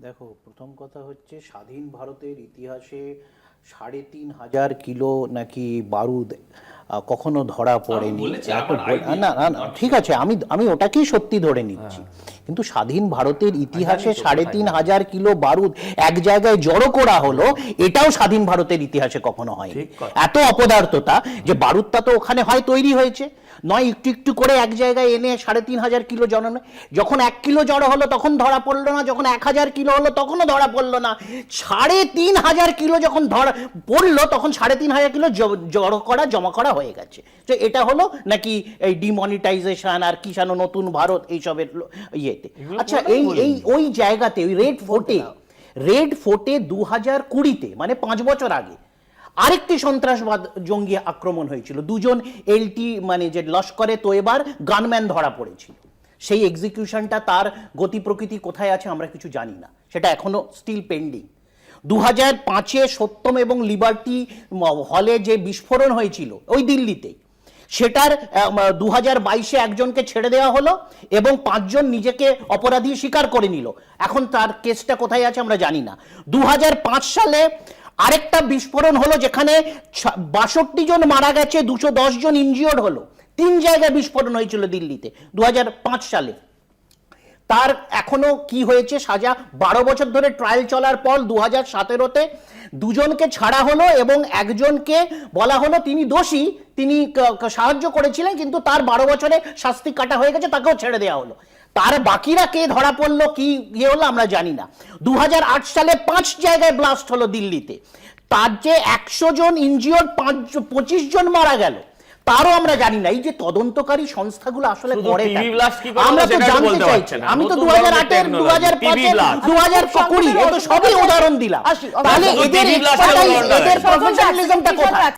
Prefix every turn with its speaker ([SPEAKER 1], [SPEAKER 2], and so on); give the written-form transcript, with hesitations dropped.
[SPEAKER 1] দেখো, প্রথম কথা হচ্ছে স্বাধীন ভারতের ইতিহাসে ৩,৫০০ কিলো নাকি বারুদ কখনো ধরা পড়েনি। না না না, ঠিক আছে, আমি ওটাকেই সত্যি ধরে নিচ্ছি, কিন্তু স্বাধীন ভারতের ইতিহাসে ৩,৫০০ কিলো বারুদ এক জায়গায় জড়ো করা হলো, এটাও স্বাধীন ভারতের ইতিহাসে কখনো হয়নি। এত অপদার্থতা যে বারুদটা তো ওখানে হয় তৈরি হয়েছে, নয় একটু একটু করে এক জায়গায় এনে ৩,৫০০ কিলো জড়ানো। যখন ১ কিলো জড়ো হলো তখন ধরা পড়লো না, যখন ১,০০০ কিলো হলো তখনও ধরা পড়লো না, ৩,৫০০ কিলো যখন ধরা পড়লো তখন ৩,৫০০ কিলো জড়ো করা জমা করা হয়ে গেছে। তো এটা হলো নাকি এই ডিমনিটাইজেশন আর কি যেন নতুন ভারত এইসবের ইয়েতে। আচ্ছা, এই ওই জায়গাতে ওই রেড ফোর্টে ২০২০-তে মানে ৫ বছর আগে আরেকটি সন্ত্রাসবাদ জঙ্গি আক্রমণ হয়েছিল, দুজন এলটি মানে যে লস্করে তোয়েবার গানম্যান ধরা পড়েছিল। সেই এক্সিকিউশনটা তার গতি প্রকৃতি কোথায় আছে আমরা কিছু জানি না, সেটা এখনো স্টিল পেন্ডিং। ২০০৫-এ সত্যম এবং লিবার্টি হলে যে বিস্ফোরণ হয়েছিল ওই দিল্লিতেই, সেটার ২০২২-এ একজনকে ছেড়ে দেওয়া হলো এবং ৫ জন নিজেকে অপরাধী স্বীকার করে নিল। এখন তার কেসটা কোথায় আছে আমরা জানি না। ২০০৫ সালে আরেকটা বিস্ফোরণ হলো যেখানে ৬২ জন মারা গেছে, ২১০ জন ইনজিওর্ড হলো। ৩ জায়গায় বিস্ফোরণ হয়েছিল দিল্লিতে ২০০৫ সালে। তার এখনো কি হয়েছে সাজা, ১২ বছর ধরে ট্রায়াল চলার পর ২০১৭-তে দুজনকে ছাড়া হলো এবং একজনকে বলা হলো তিনি দোষী, তিনি সাহায্য করেছিলেন, কিন্তু তার ১২ বছরে শাস্তি কাটা হয়ে গেছে, তাকেও ছেড়ে দেওয়া হলো। তার বাকিরা কে ধরা পড়লো কি ইয়ে হলো আমরা জানি না। ২০০৮ সালে ৫ জায়গায় ব্লাস্ট হলো দিল্লিতে, তার যে ১০০ জন ইনজিওর্ড ২৫ জন মারা গেল, তারও আমরা জানি না। এই যে তদন্তকারী সংস্থাগুলো আসলে করে আমরা তো জানতে চাইছি। আমি তো ২০০৮-এর ২০০৫-এর ২০২০ এত সবই উদাহরণ দিলাম, তাহলে এদের প্রফেশনালিজমটা কোথায়?